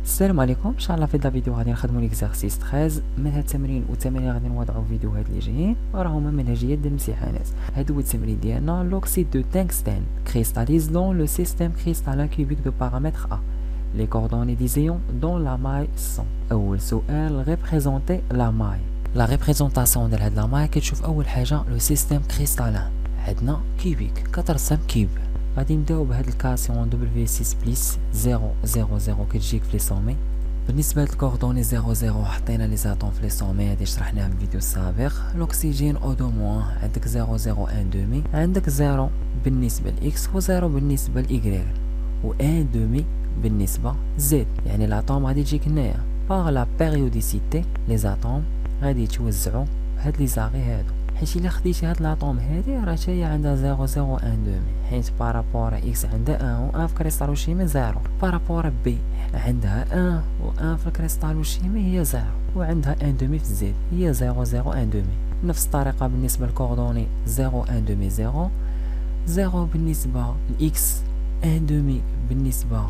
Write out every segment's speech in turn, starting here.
السلام عليكم. ان شاء الله في هذا الفيديو غادي نخدموا ليكزارسيس 13 من هاد التمرين والتمارين غادي نوضعوا فيديوهات اللي جايين وراهما منهجيه ديال الامتحانات. هادو هو التمرين ديالنا. l'oxyde de tungstène cristallise dans le système cristallin cubique de paramètre A. Les coordonnées des ions dans la maille sont. اول سؤال représenter la maille. la représentation ديال هاد la maille كتشوف اول حاجه لو سيستيم كريستالين. عندنا كيوبيك كترسم كيوب. غادي نبداو بهاد الكاسيون W6 بليس 0 0 0 كتجيك في لي سومي. بالنسبه للكوردوني 0 0 حطينا لي زاتوم في لي سومي، هادي شرحناها في الفيديو السابق. الاكسجين او دو موان عندك 0 0 1 دومي، عندك 0 بالنسبه لاكس و 0 بالنسبه لايغريك و 1 دومي بالنسبه زد. يعني الاتوم غادي تجيك هنايا باغ لا بيريوديسيتي. لي زاتوم غادي يتوزعوا بهاد لي زاغي هادو، حيت الا خديتي هاد لاطوم هادي راه هي عندها 0 0 1 دومي، حيت بارابور اكس عندها 1 و 1 في كريستالوشيمي 0، بارابور بي عندها 1 و 1 في الكريستالوشيمي هي 0، وعندها 1 دومي في زد هي 0 0 1 دومي. نفس الطريقه بالنسبه للكوردوني 0 1 دومي 0 0 بالنسبه لاكس 1 دومي بالنسبه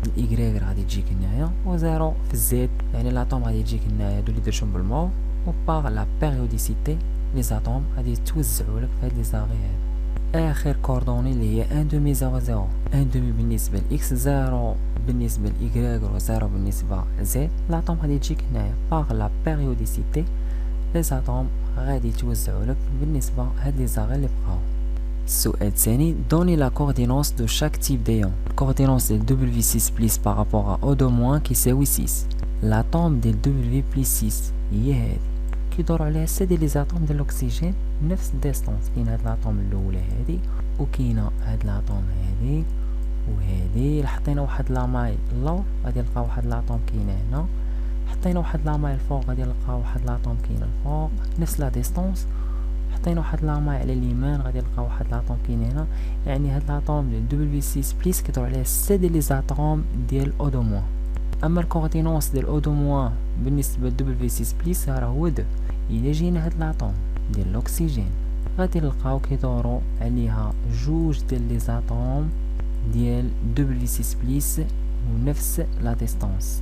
الايغريك غادي تجيك هنايا و 0 في الزد. يعني لاطوم غادي تجيك هنايا هادو اللي درتهم بالموف، و باغ لا بيريوديسيتي لي زاتوم غادي يتوزعوا لك في هاد لي زاغي هادو. اخر كوردوني اللي هي 1 دومي 0 0 1 دومي بالنسبه لاكس 0 بالنسبه لايغريك و 0 بالنسبه لزد. لاطوم غادي تجيك هنايا باغ لا بيريوديسيتي لي زاتوم غادي يتوزعوا لك بالنسبه هاد لي زاغي اللي بقاو. السؤال الثاني دوني لا كوردينونس دو شاك تيب ديون. الكوردينونس ديال W6 بليس بارابور ا O دو موان كيساوي 6. لاطوم ديال W بليس 6 هي هادي، كيدور عليها 6 ديال لي زاتوم ديال الاكسجين نفس الديستونس. كاين هاد لاطوم الاولى هادي، وكاينه هاد لاطوم هادي وهادي. الا حطينا واحد لاماي اللور غادي نلقاو واحد لاطوم كاينه هنا، حطينا واحد لاماي الفوق غادي نلقاو واحد لاطوم كاينه الفوق نفس لا ديستونس. حطينا واحد لاماي على اليمين غادي نلقاو واحد لاطوم كاين هنا. يعني هاد لاطوم ديال W6 بليس كيدور عليه 6 ديال لي زاتوم ديال O دو موان. اما الكوردينونس ديال O دو موان بالنسبه ل W6 بليس راه هو 2. الا جينا هاد لاطوم ديال الاكسجين غادي نلقاو كيدوروا عليها جوج ديال لي زاتوم ديال W6 بليس ونفس لا ديستانس.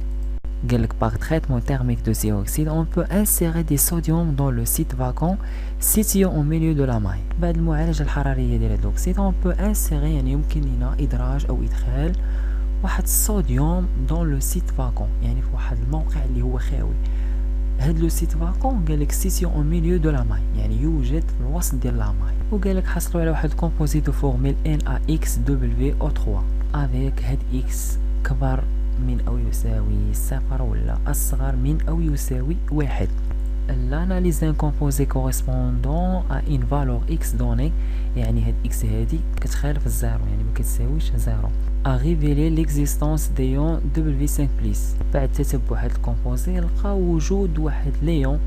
قالك par traitement thermique de CO2 on peut insérer des sodium dans le site vacant situé au milieu de la maille. بعد المعالجه الحراريه ديال هاد الاكسيد on peut insérer يعني يمكن لنا ادراج او ادخال واحد الصوديوم دون لو سيت فاكون، يعني في واحد الموقع اللي هو خاوي. هاد لو سيت فاكون قالك سيتيو او ميليو دو لا ماي، يعني يوجد في الوسط ديال لا ماي. وقالك حصلوا على واحد الكومبوزي دو فورميل NaXWO3 افيك هاد اكس كبر من او يساوي 0 ولا اصغر من او يساوي 1. l'analyse d'un composé correspondant à une valeur x donnée، يعني هاد x هادي كتخالف الزيرو يعني ما كتساويش زيرو. a révélé l'existence d'ion W5 بليس. بعد تتبع هاد الكومبوزي لقى وجود واحد ليون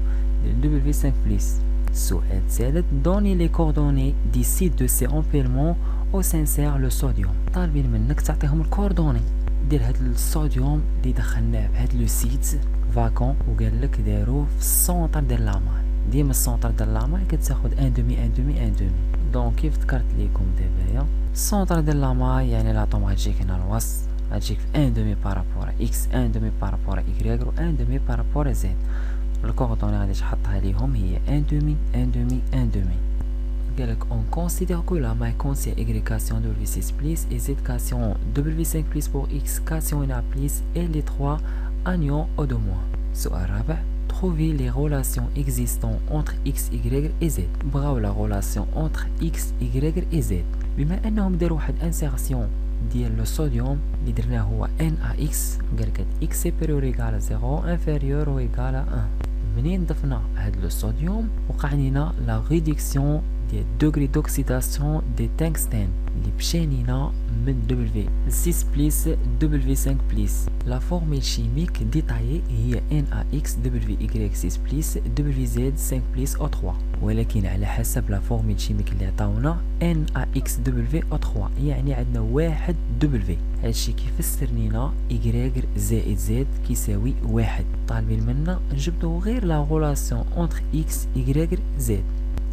W5 بليس. السؤال الثالث دوني لي كوردوني دي سيت دو سي امبيرمون او سانسير لو صوديوم. طالبين منك تعطيهم الكوردوني ديال هاد الصوديوم اللي دخلناه بهاد لو سيت فاكون، وقال لك داروه في السونتر ديال لاماي. ديما السونتر ديال لاماي كتاخد 1 دومي 1 دومي 1 دومي. دونك كيف ذكرت لكم دابايا السونتر ديال لاماي يعني لاطوم غتجيك هنا الوسط، غتجيك في 1 دومي بارابور اكس 1 دومي بارابور ايغريك و 1 دومي بارابور زد. الكوردوني غادي تحطها ليهم هي 1 دومي 1 دومي 1 دومي. قالك on considère que la maille contient y cation W6 plus et z cation W5 plus pour x cation Na plus et les 3 anions O2-. السؤال الرابع trouver les relations existantes entre x, y et z. بغاو la relation entre x, y et z. بما انهم داروا واحد انسيرسيون ديال لو صوديوم اللي درناه هو NaX، قالك x supérieur égal à 0 inférieur ou égal à 1. منين ضفنا هاد لو صوديوم وقع لينا لا ريدكسيون ديال دوغري دوكسيداسيون دي تنغستين اللي مشانينا من W6 بليس W5 بليس. لا فورميل شيميك ديتايي هي NaXWY6 بليس WZ5 بليس O3، ولكن على حسب لا فورميل شيميك اللي عطاونا NaXWO3 يعني عندنا واحد W. هادشي كيفسر لينا Y زائد Z كيساوي 1. طالبين منا نجبدو غير لا غولاسيون اونتر X Y Z.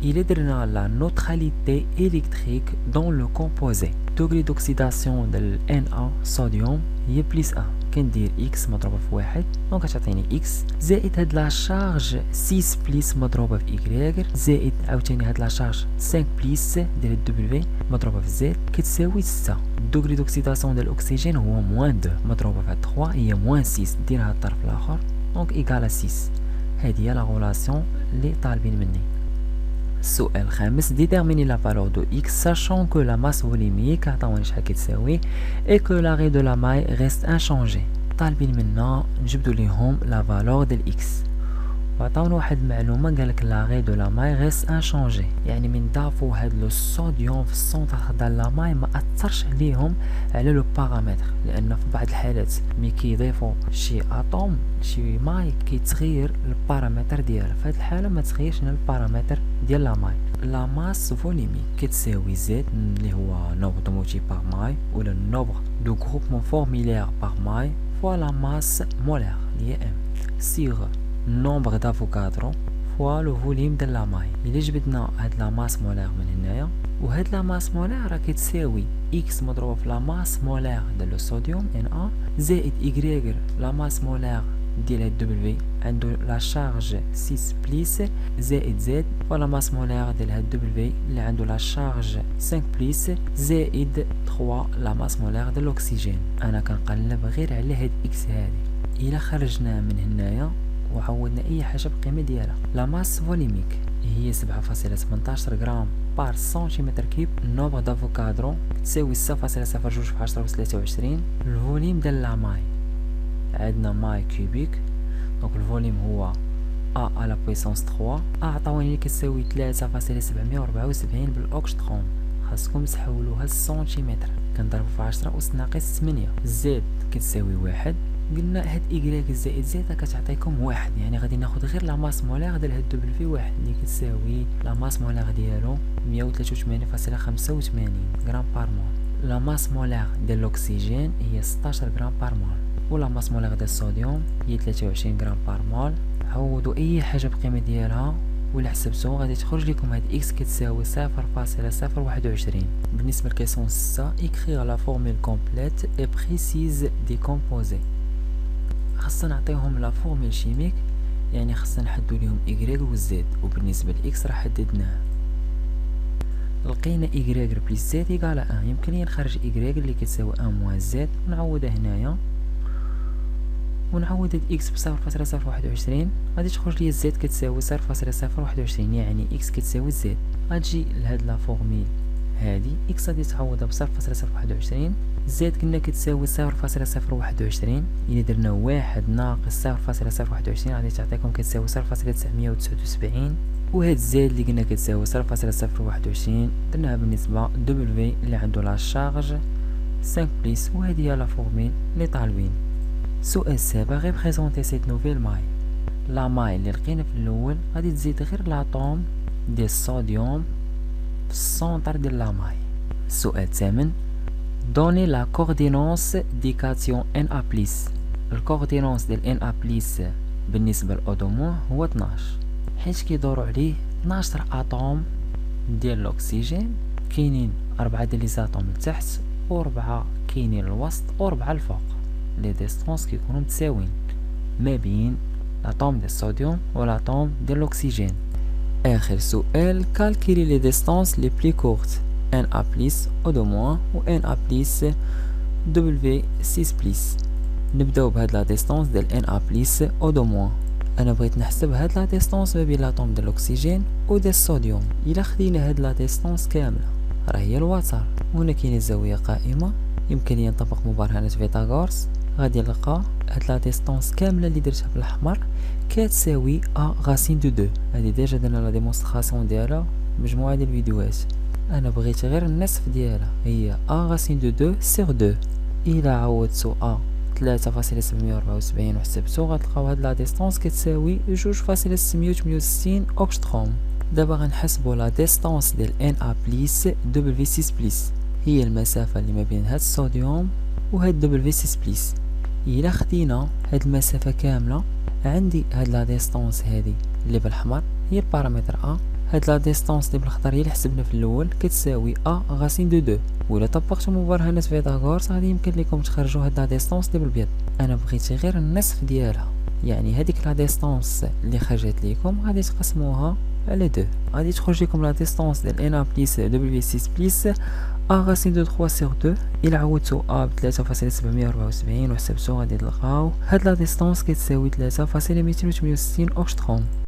Il est درنا la neutralité électrique dans le composé. degré d'oxydation de Na sodium هي بلس 1. كندير اكس مضروبة في واحد دونك كتعطيني اكس زائد هاد لا شارج 6 بليس مضروبة في ايكغيك زائد عاوتاني هاد لا شارج 5 بليس ديال دبليو مضروبة في زد كتساوي 6. الدوغري دوكسيداسيون ديال الاكسجين هو موان 2 مضروبة في 3 هي موان 6 ديرها الطرف الاخر دونك ايكالا 6. هذه هي لا غولاسيون اللي طالبين مني. السؤال الخامس déterminer la valeur de x sachant que la masse volumique عطاوني شحال كتساوي et que l'arrêt de la maille reste inchangé. طالبين منا نجبدو ليهم لا فالور ديال x وعطاونا واحد المعلومه قالك لاغي دو لا ماي غيس انشونجي يعني من ضافوا هاد لو صوديوم في السونتر ديال لا ماي ما اثرش عليهم على لو بارامتر لان في بعض الحالات ملي كيضيفوا شي اتوم شي ماي كيتغير البارامتر ديالها في هاد الحاله ما تغيرش البارامتر ديال لا ماي. لا ماس فوليميك كتساوي زد اللي هو نوبر دو موتي باغ ماي ولا نوبر دو غروبمون فورميلير باغ ماي فوا لا ماس مولير اللي هي ام سيغ nombre d'Avogadro fois le volume de la maille. إلا جبدنا هاد لا ماس مولير من هنايا وهاد لا ماس مولير راه كتساوي إكس مضروبة في لا ماس مولير ديال لو صوديوم Na زائد إكغيك لا ماس مولير ديال هاد دبليو عندو لا شارج 6 بليس زائد زد ولا ماس مولير ديال هاد دبليو اللي عندو لا شارج 5 بليس زائد 3 لا ماس مولير ديال الأكسجين. أنا كنقلب غير على هاد إكس هادي. إلا خرجنا من هنايا وعوضنا اي حاجه بالقيمه ديالها لا ماس فوليميك هي 7.18 غرام بار سنتيمتر كيب. النوبر دافوكادرو تساوي 6.02 في 10 أس 23. الفوليم ديال لا ماي عندنا ماي كوبيك دونك الفوليم هو ا على بويسونس 3 عطاوني اللي كتساوي 3.774 بالاوكشتروم. خاصكم تحولوها للسنتيمتر كنضربو في 10 أس ناقص 8. زد كتساوي 1 قلنا هاد إيكغيك زائد زيتا كتعطيكم 1 يعني غادي ناخد غير لا ماس مولير ديال هاد دبليو 1 اللي كتساوي لا ماس مولير ديالو 183.85 غرام بار مول. لا ماس مولير ديال الأكسجين هي 16 غرام بار مول ولا ماس مولير ديال الصوديوم هي 23 غرام بار مول. عوضوا أي حاجة بقيمة ديالها ولا حسبتو غادي تخرج لكم هاد إكس كتساوي 0.021. بالنسبة لكيسيون 6 écrire la formule complète et précise des composés. خاصنا نعطيهم لا فورميل شيميك يعني خاصنا نحدو ليهم إيكغيك و زد وبالنسبة لإكس راه حددناه. لقينا إيكغيك بليس زد إيكالا 1 يمكن لي نخرج إيكغيك اللي كتساوي 1 موان زد ونعوضها هنايا ونعوض هاد إكس ب 0.021 غادي تخرج لي زد كتساوي 0.021 يعني إكس كتساوي زد. غتجي لهاد لا فورميل هادي إكس غادي تعوضها ب 0.021 زد كنا كتساوي 0.021 إلا درنا 1 ناقص 0.021 غادي تعطيكم كتساوي 0.979 وهاد زد اللي قلنا كتساوي 0.021 درناها بالنسبة دبليو اللي عنده لا شارج 5 بليس وهذه هي لا فورميل اللي طالبين. السؤال السابع ريبريزونتي سيت نوفيل ماي. لا ماي اللي لقينا في الأول غادي تزيد غير لاطوم ديال الصوديوم في السونتر ديال لا ماي. السؤال الثامن دوني لا كوردينونس دي كاتيون Na بليس. الكوردينونس ديال Na بليس بالنسبة للأودومون هو 12 حيت كيدورو عليه 12 أطوم ديال الأكسجين كاينين 4 ديال لي زاتوم لتحت و4 كاينين الوسط و4 الفوق. لي ديستونس كيكونوا متساويين ما بين لاطوم ديال الصوديوم و لاطوم ديال الأكسجين. آخر سؤال كالكيلي لي ديستونس لي بلي كورت Na بليس او دو موان و Na بليس W 6 بليس. نبداو بهاد لا ديستونس ديال Na بليس او دو موان. انا بغيت نحسب هاد لا ديستونس ما بين لاطوم ديال الاكسجين و ديال الصوديوم. الا خدينا هاد لا ديستونس كامله راه هي الوتر وهنا كاينه زاويه قائمه يمكن لي نطبق مبرهنة فيثاغورس غادي نلقى هاد لا ديستونس كامله اللي درتها بالاحمر كتساوي ا غاسين دو 2. هادي ديجا درنا لا ديمونستراسيون ديالها مجموعه ديال الفيديوهات. انا بغيت غير النصف ديالها هي ا غاسين دو 2 سيغ 2. الى عوضتو ا 3.774 وحسبتو غتلقاو هاد لا ديستونس كتساوي 2.668 اوكشتروم. دابا غنحسبو لا ديستونس ديال Na بليس W 6 بليس هي المسافه اللي ما بين هاد الصوديوم و هاد W 6 بليس. الا خدينا هاد المسافه كامله عندي هاد لا ديستونس هادي اللي بالاحمر هي البارامتر ا هاد لا ديستونس اللي بالخضر هي اللي حسبنا في الاول كتساوي ا غاسين دو 2. ولا طبقتوا مبرهنات فيثاغورس غادي يمكن لكم تخرجوا هاد لا ديستونس اللي بالبيض. انا بغيتي غير النصف ديالها، يعني هذيك لا ديستونس اللي خرجت لكم غادي تقسموها على 2، غادي تخرج لكم لا ديستونس ديال ان ا بليس دبليو 6 بليس ا غاسين دو 3 سيغ 2. الى عوضتو ا ب 3.774 وحسبتو غادي تلقاو هاد لا ديستونس كتساوي 3.268 اوغش 30.